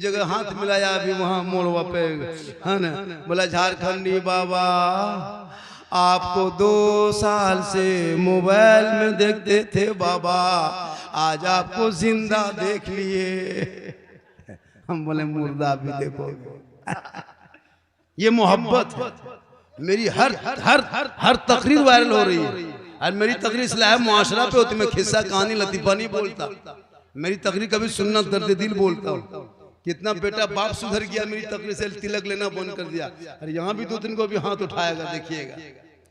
जगह हाथ मिलाया अभी वहां मोड़वा पे, है ना, बोला झारखंडी बाबा आपको 2 साल से मोबाइल में देखते थे बाबा, आज आपको जिंदा देख लिए। हम बोले मुर्दा भी देखोगे। ये मोहब्बत है। मेरी हर हर हर हर तकरीर वायरल हो रही है, और मेरी तकरीर इस्लाह मुआशरा पे होती। मैं खिस्सा कहानी लतीफा नहीं बोलता, मेरी तकरीर कभी सुनना दर्द दिल बोलता हूँ। कितना बेटा बाप सुधर गया मेरी तकरीर से, तिलक लेना बंद कर दिया। और यहाँ भी 2-3 को भी हाथ उठाएगा, देखिएगा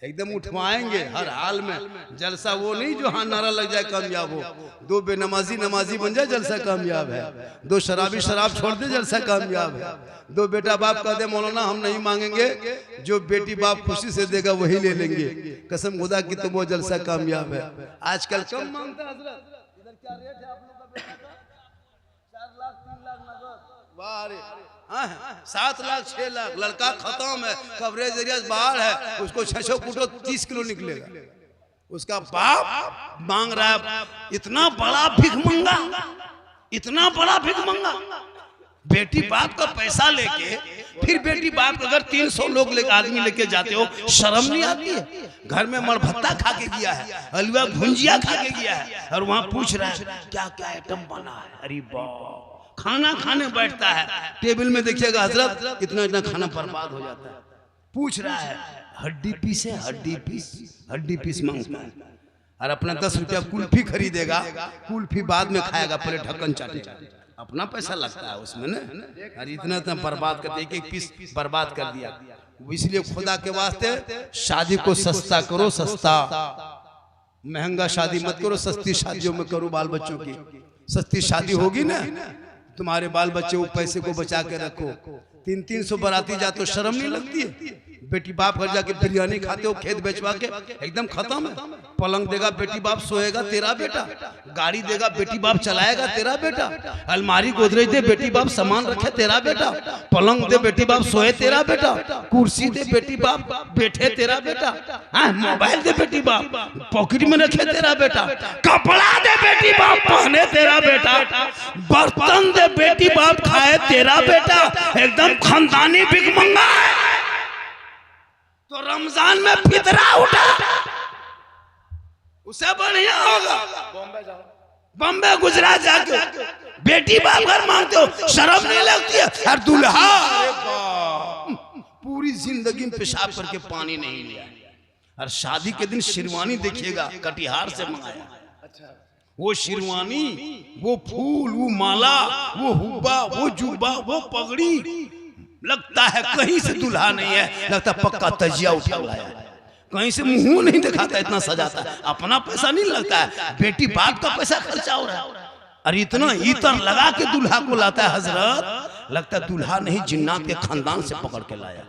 एकदम उठवाएंगे हर हाल में। जलसा वो नहीं जो हाँ नारा लग जाए कामयाब हो, 2 बेनमाजी नमाजी बन जाए जलसा कामयाब है, 2 शराबी शराब छोड़ दे जलसा कामयाब है, 2 बेटा बाप कह दे मौलाना हम नहीं मांगेंगे, जो बेटी बाप खुशी से देगा वही ले लेंगे, कसम खुदा की तो वो जलसा कामयाब है। आजकल कम मांगता है हजरत, इधर क्या रेट है आप लोग का बेटा का? 4 लाख 3 लाख नगद, वाह रे 7 लाख 6 लाख। लड़का खत्म है, कवरेज एरिया बाहर है, उसको 600 फुटो 30 किलो निकलेगा। उसका बाप मांग रहा है इतना बड़ा भिख मंगा, इतना बड़ा भिख मंगा। बेटी बाप का पैसा लेके फिर बेटी बाप अगर 300 लोग आदमी लेके जाते हो, शर्म नहीं आती है? घर में मरभत्ता खा के गया है, हलवा भुंजिया खा के गया है, और वहां पूछ रहा है क्या क्या आइटम बना है। अरे बाप, खाना खाने बैठता है, टेबल में देखिएगा हजरत इतना इतना खाना बर्बाद हो जाता है। पूछ रहा है हड्डी पीस है, हड्डी पीस मांगता है, और अपना 10 रुपया कुल्फी खरीदेगा, कुल्फी बाद में खाएगा, पहले ढक्कन चाटे, अपना पैसा लगता है उसमें ना। अरे इतना इतना बर्बाद करते, एक पीस बर्बाद कर दिया। इसलिए खुदा के वास्ते शादी को सस्ता करो, सस्ता, महंगा शादी मत करो, सस्ती शादियों में करो। बाल बच्चों की सस्ती शादी होगी ना, तुम्हारे बाल बच्चे वो पैसे को बचा के रखो। 300 बाराती जाते हो, शर्म नहीं लगती है? बेटी बाप घर जाके बिरयानी खाते हो, खेत बेचवा के एकदम खत्म है। पलंग देगा बेटी बाप सोएगा तेरा बेटा, गाड़ी देगा बेटी बाप चलाएगा तेरा बेटा, अलमारी गोदरेज दे बेटी बाप सामान रखे तेरा बेटा, पलंग दे बेटी बाप सोए तेरा बेटा, कुर्सी दे बेटी बाप बैठे तेरा बेटा, मोबाइल दे बेटी बाप पॉकेट में रखे तेरा बेटा, कपड़ा दे बेटी बाप पहने तेरा बेटा, बर्तन दे बेटी बाप खाए तेरा बेटा, एकदम खानदानी भिख मंगा है। तो रमजान में फितरा उठा, उसे बढ़िया होगा बॉम्बे गुजरात जाके बेटी बाप घर मांगते हो, शर्म नहीं लगती है? और दूल्हा पूरी जिंदगी में पेशाब करके पानी नहीं लिया, और शादी के दिन शेरवानी देखिएगा कटिहार से मंगाया। वो शेरवानी, वो फूल, वो माला, वो हुब्बा, वो जुब्बा, वो पगड़ी, लगता है कहीं से दूल्हा नहीं है, लगता पक्का तजिया उठा लाया, कहीं से मुंह नहीं दिखाता, इतना सजाता है। अपना पैसा नहीं लगता है, बेटी बाप का पैसा खर्चा हो रहा है, और इतना इतर लगा के दूल्हा को लाता है हजरत, लगता है दूल्हा नहीं जिन्नात के खानदान से पकड़ के लाया।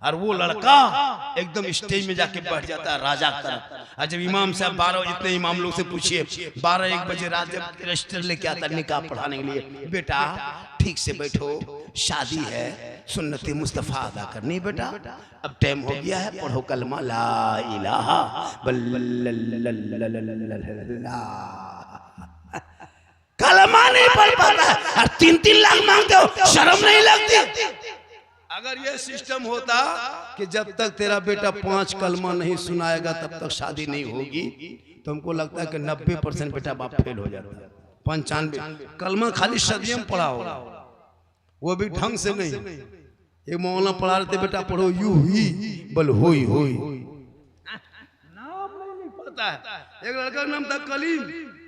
और वो लड़का एकदम स्टेज में जाके बैठ जाता है राजा की तरफ। और जब इमाम साहब 12 जितने इमाम लोग से पूछिए 12-1 बजे रात जब रजिस्टर लेके आता निकाह पढ़ाने के लिए, बेटा ठीक से बैठो, शादी है, सुन्नत मुस्तफा अदा करनी बेटा, अब टाइम हो गया है, पढ़ो कलमा ला इलाहा कलमा नहीं पढ़ पाता और 3-3 लाख मांगते हो, शर्म नहीं लगती? अगर ये सिस्टम होता कि जब तक तेरा बेटा 5 कलमा नहीं सुनाएगा तब तक शादी नहीं होगी, तो हमको लगता है कि 90% बेटा बाप फेल हो जाता है। 95 कलमा खाली सदियों पढ़ा होगा, वो भी ढंग से नहीं। एक मौलाना पढ़ा रहे थे, बेटा पढ़ो यू ही बल होई होई, नाम नहीं पता है। एक लड़का का नाम था कलीम,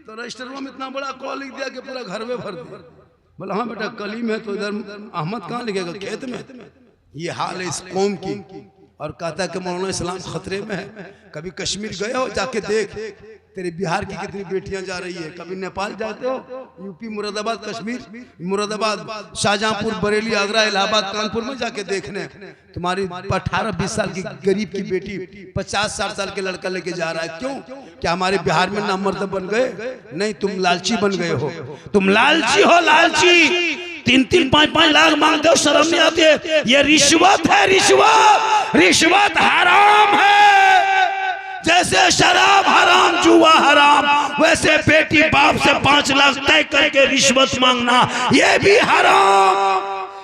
तो रजिस्टर में इतना बड़ा कॉल लिख दिया कि पूरा घर में भर दिया। बोला हाँ बेटा कलीम है, तो इधर अहमद कहाँ लिखेगा, खेत में। ये हाल है इस कौम की। और कहता है कि मौलाना इस्लाम खतरे में है। कभी कश्मीर गए हो, जाके देख तेरे बिहार की कितनी बेटियां जा रही है। कभी नेपाल जाते हो, यूपी मुरादाबाद, कश्मीर मुरादाबाद, शाहजहांपुर, बरेली, आगरा, इलाहाबाद, कानपुर में जाके देखने तुम्हारी 18-20 साल की गरीब की बेटी 50-60 साल के लड़का लेके जा रहा है। क्यों? क्या हमारे बिहार में नामर्द बन गए? नहीं, तुम लालची बन गए हो। तुम लालची हो, लालची। 3-3, 5-5 लाख मांगते हो, शर्म नहीं आती है? ये रिश्वत है, रिश्वत। रिश्वत हराम है। जैसे शराब हराम, जुआ हराम, वैसे बेटी बाप से 5 लाख तय करके रिश्वत मांगना ये भी हराम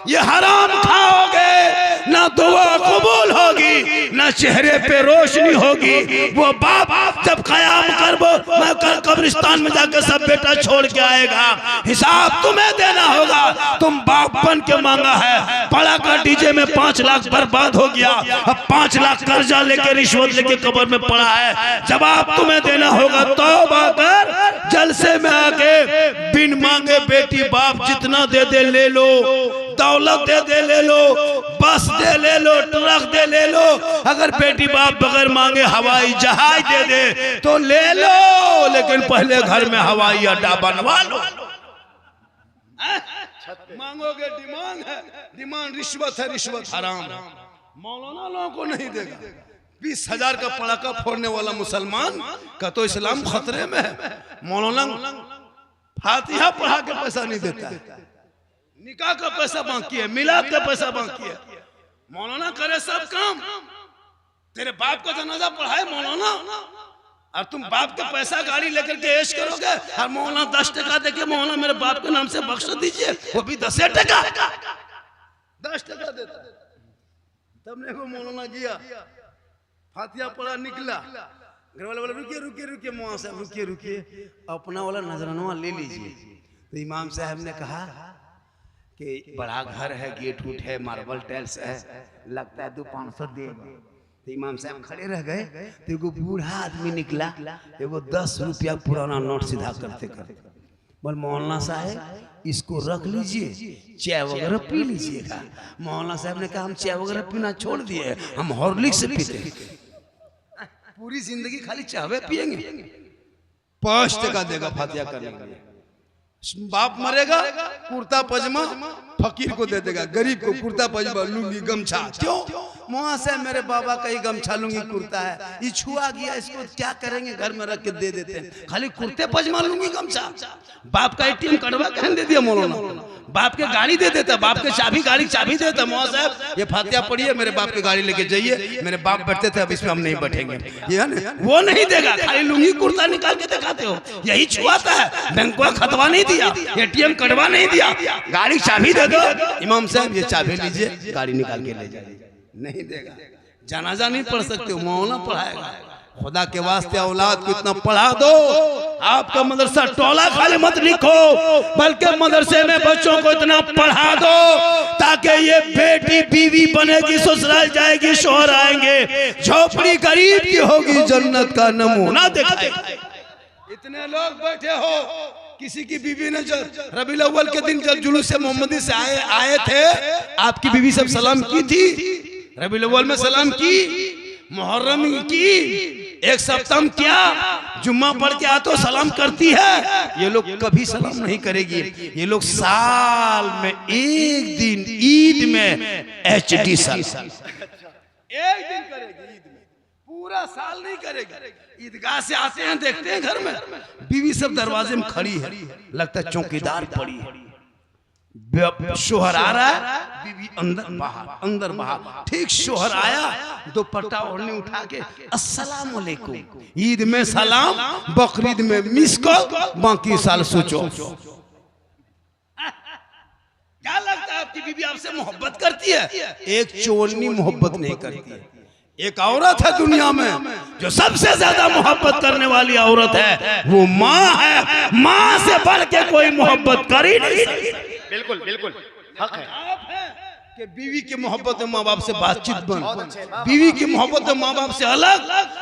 ये हराम खाओगे, ना दुआ कबूल होगी, ना चेहरे पे रोशनी होगी। वो बाप जब कयाम मैं कल कब्रिस्तान में जाकर सब बेटा छोड़ के आएगा, हिसाब तुम्हें देना होगा। तुम बाप बन के मांगा है, पड़ा का डीजे में 5 लाख बर्बाद हो गया, अब 5 लाख कर्जा लेके रिश्वत लेके कब्र में पड़ा है। जवाब तुम्हें देना होगा। तौबा कर, जलसे में आके बिन मांगे बेटी बाप जितना दे दे ले लो, दौलत दे दे ले लो, बस दे ले लो, ट्रक दे ले लो। अगर बेटी बाप बगैर मांगे हवाई जहाज दे दे तो ले लो, लेकिन पहले घर में हवाई अड्डा बनवा लो। मांगोगे डिमांड है, डिमांड रिश्वत है, रिश्वत हराम है। मौलाना लोगों को नहीं देगा। 20,000 का पड़ाका फोड़ने वाला मुसलमान का तो इस्लाम खतरे में है। मौलाना फातिहा पढ़ा के पैसा नहीं देता है, निकाह का पैसा बाकी है, मिलाद का पैसा बाकी है। मौलाना करे सब काम, तेरे बाप का जनाजा पढ़ाए मौलाना, और तुम बाप का पैसा गाड़ी लेकर के ऐश करोगे। और मौलाना 10 टका देके मौलाना मेरे बाप के नाम से बख्श दीजिए, वो भी 10 टका 10 टका देता। तब ने को मौलाना गया, फातिहा पढ़ा, निकला। घर वाले बोले रुकिए रुकिए रुकिए, मौलाना साहब रुकिए रुकिए, अपना वाला नजराना ले लीजिए। तो इमाम साहब ने कहा कि बड़ा घर है, गेट उठ है, मार्बल टाइल्स है, लगता है 200-500 देगा। तो इमाम साहब खड़े रह गए। तो एगो बूढ़ा आदमी निकला, एगो 10 रुपया पुराना नोट सीधा करते करते बोल, मौलाना साहब इसको रख लीजिए, चाय वगैरह पी लीजिएगा। मौलाना साहब ने कहा हम चाय वगैरह पीना छोड़ दिए, हम हॉर्लिक्स से पीते, पूरी जिंदगी खाली चाय पियेंगे। 5 टका देगा फातिहा करने के लिए। बाप मरेगा, कुर्ता पजामा फकीर को दे देगा, गरीब को कुर्ता पजामा लुंगी गमछा। क्यों? वहां से मेरे बाबा का ही गमछा लुंगी कुर्ता है, ये छुआ गया, इसको क्या करेंगे, घर में रख के दे देते हैं। खाली कुर्ते पजामा लुंगी गमछा। बाप का ATM कटवा के दे दिया मौलाना, बाप के गाड़ी दे देता, बाप के चाबी गाड़ी चाबी देता। मौलाना साहब ये फातिहा पढ़िए, मेरे बाप की गाड़ी लेके जाइए, मेरे बाप बैठते थे, अब इसमें हम नहीं बैठेंगे। ये है ना, वो नहीं देगा, खाली लुंगी कुर्ता निकाल के दिखाते हो, यही छुआता है। बैंक को खतवा नहीं दिया, ATM कटवा नहीं दिया, गाड़ी चाबी दे दो। इमाम साहब ये चाबी लीजिए, गाड़ी निकाल के ले जाइए, नहीं देगा। जनाजा नहीं पढ़ सकते, मौलाना पढ़ाएगा। खुदा के वास्ते औलाद को इतना पढ़ा दो। आपका मदरसा टोला खाली मत लिखो, बल्कि मदरसे में बच्चों को इतना पढ़ा दो ताकि ये बेटी बीवी बनेगी, ससुराल जाएगी, शोहर आएंगे, झोपड़ी गरीब की होगी, जन्नत का नमूना दिखाएगी। इतने लोग बैठे हो, किसी की बीवी ने रबीउल अव्वल के दिन जब जुलूस से मोहम्मदी से आए थे, आपकी बीवी सब सलाम की थी, रबीउल अव्वल में सलाम की, मुहर्रम की, एक सप्ताह क्या, जुम्मा पढ़ के आ तो सलाम करती है। ये लोग कभी सलाम नहीं करेगी। ये लोग साल में एक दिन ईद में HD सलाम एक दिन करेगी, ईद में, पूरा साल नहीं करेगी। ईदगाह से आते हैं, देखते हैं घर में बीवी सब दरवाजे में खड़ी है, लगता है चौकीदार पड़ी है। शोहर आ रहा है, बीवी अंदर बाहर। ठीक शोहर आया, दुपट्टा ओढ़ने उठा के अस्सलाम वालेकुम, ईद में सलाम, बकरीद में मिस कॉल, बाकी साल सोचो। क्या लगता है आपकी बीवी आपसे मोहब्बत करती है? एक चोरनी मोहब्बत नहीं करती है। एक औरत है दुनिया में जो सबसे ज्यादा मोहब्बत करने वाली औरत है, वो माँ है। माँ से बढ़ के कोई मोहब्बत कर ही नहीं सकती। बिल्कुल बिल्कुल हक है कि बीवी की मोहब्बत में माँ बाप से बातचीत बंद, बीवी की मोहब्बत में माँ बाप से अलग,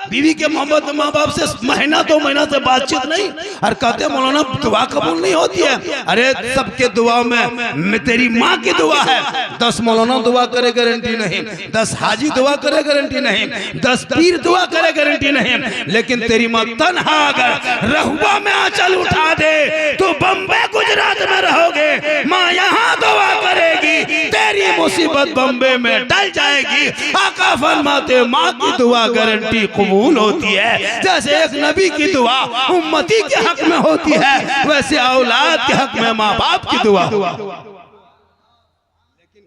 बीवी के मोहब्बत में माँ बाप से महीना 2 महीना से बातचीत नहीं। और कहते मौलाना दुआ कबूल नहीं होती है। अरे सबके दुआ में तेरी माँ की दुआ है। 10 मौलाना दुआ करे गारंटी नहीं, 10 हाजी दुआ करे गारंटी नहीं, 10 पीर दुआ करे गारंटी नहीं, लेकिन तेरी माँ तन्हा अगर रहुआ में आंचल उठा दे तो बम्बई गुजरात में रहोगे, माँ यहाँ दुआ करेगी, तेरी मुसीबत बम्बे में टल जाएगी। आका फरमाते माँ की दुआ गारंटी कबूल होती है। जैसे एक नबी की दुआ उम्मती के हक में होती है, वैसे औलाद के हक में माँ बाप की दुआ। लेकिन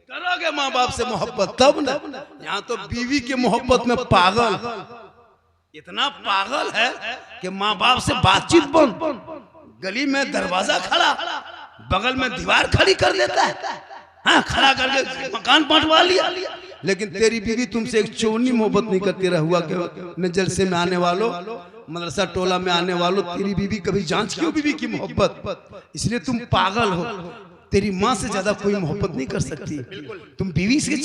करोगे माँ बाप से मोहब्बत तब ना। यहाँ तो बीवी की मोहब्बत में पागल, इतना पागल है कि माँ बाप से बातचीत बंद, गली में दरवाजा खड़ा, बगल में दीवार खड़ी कर देता है। हाँ खड़ा करके मकान बांटवा लिया। लेकिन तेरी बीवी तुमसे एक चौनी मोहब्बत नहीं करती रहुआ के मैं जलसे में आने वालों, मदरसा टोला में आने वालों, तेरी बीवी कभी जांच क्यों बीवी की मोहब्बत? इसलिए तुम पागल हो। तेरी माँ से ज्यादा कोई मोहब्बत नहीं कर सकती। तुम बीवी से